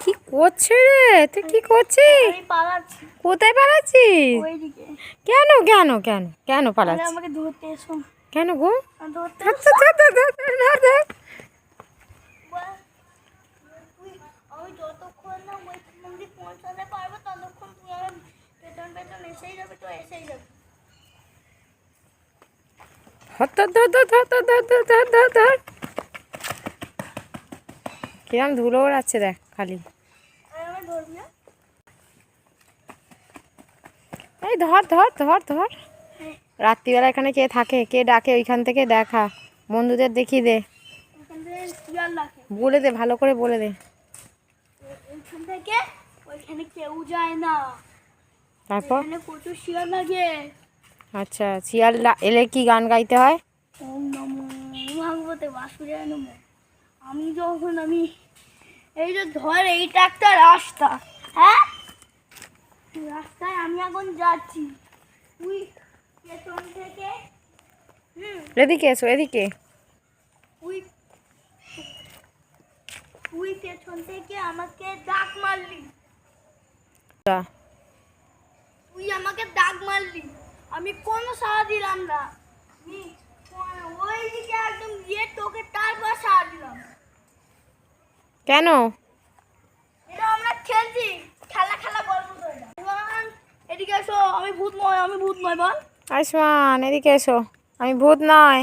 কি করছে রে? তুই কি করছিস? আমি পালাচ্ছি। কোথায় পালাচ্ছিস? ওইদিকে। কেন কেন কেন কেন পালাচ্ছিস? আমাকে ধরতে এসো। কেন গো? ধরতে ধর, ধর, ধর, ধর, ধর, ধর, ধর। আমি যতক্ষণ না ওই মন্দির পৌঁছাতে পারবো ততক্ষণ তুই আমার পেছন পেছন এসেই যাবে, তো এসেই যাবে। ধর, ধর, ধর, ধর, ধর, ধর, ধর, ধর, ধর, ধর। কিরম ধুলো ওড়াচ্ছে দেখ খালি। আমার ধরবি না? এই ধর ধর ধর ধর। রাত্রিবেলা এখানে কে থাকে, কে ডাকে ওইখান থেকে দেখা, বন্ধুদের দেখিয়ে দে, ওখান থেকে শিয়াল ডাকে। বলে দে, ভালো করে বলে দে। ওইখান থেকে ওইখানে কেউ যায় না, তারপর এখানে প্রচুর শিয়াল লাগে। আচ্ছা, শিয়াল এলে কি গান গাইতে হয়? ওম নমো ভাগবতে বাসুদেবায় নমঃ। আমি এই যে ধর, এইটা একটা রাস্তা, হ্যাঁ, রাস্তায় আমি এখন যাচ্ছি। তুই পেছন থেকে এদিকে এসো, এদিকে। তুই তুই পেছন থেকে আমাকে ডাক মারলি, তুই আমাকে ডাক মারলি, আমি কোনো সাড়া দিলাম না। আমি ওই দিকে একদম গিয়ে তোকে তারপর সাড়া দিলাম। কেন? এটা আমরা খেলছি, খেলা খেলা বলবো তো এটা। এদিকে এসো, আমি ভূত নয় বল। আয়ুষ্মান এদিকে এসো, আমি ভূত নয়।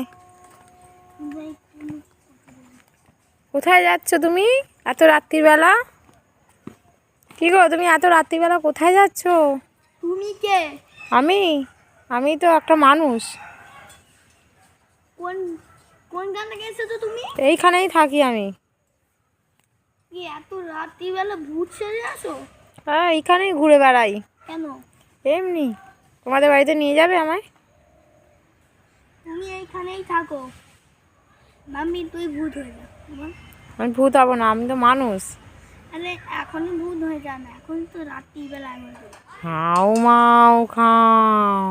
কোথায় যাচ্ছ তুমি এত রাত্রিবেলা? কি গো, তুমি এত রাত্রিবেলা কোথায় যাচ্ছ? তুমি কে? আমি আমি তো একটা মানুষ। কোন কোন গান থেকে এসেছো তুমি? এইখানেই থাকি আমি। কি এত রাত্রিবেলা ভূত সেজে আসো? হ্যাঁ, এইখানেই ঘুরে বেড়াই। কেন? এমনি। তোমাদের বাড়িতে নিয়ে যাবে আমায়? তুমি এইখানেই থাকো, মাম্মি তুই ভূত হয়ে যা। আমি ভূত হবো না, আমি তো মানুষ। আরে এখনই ভূত হয়ে যা না, এখন তো রাত্রিবেলা। হাউ মাউ খাও।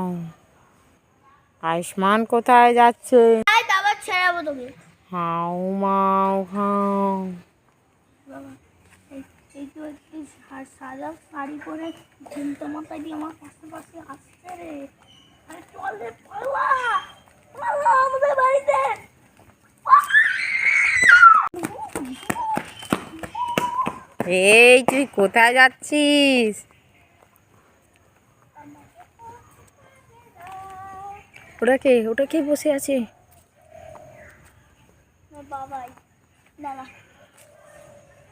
আয়ুষ্মান কোথায় যাচ্ছে? আবার ছেড়াবো তোকে। হাউ মাউ খাও। বাবা, এই তো একটু সাদা শাড়ি পরে ঝুমতো মাথায় দিয়ে আমার পাশে আসছে রে। আরে চল রে, পালা পালা আমাদের বাড়িতে। এই তুই কোথায় যাচ্ছিস? ওটা কে বসে আছে? বাবাই, দাঁড়া।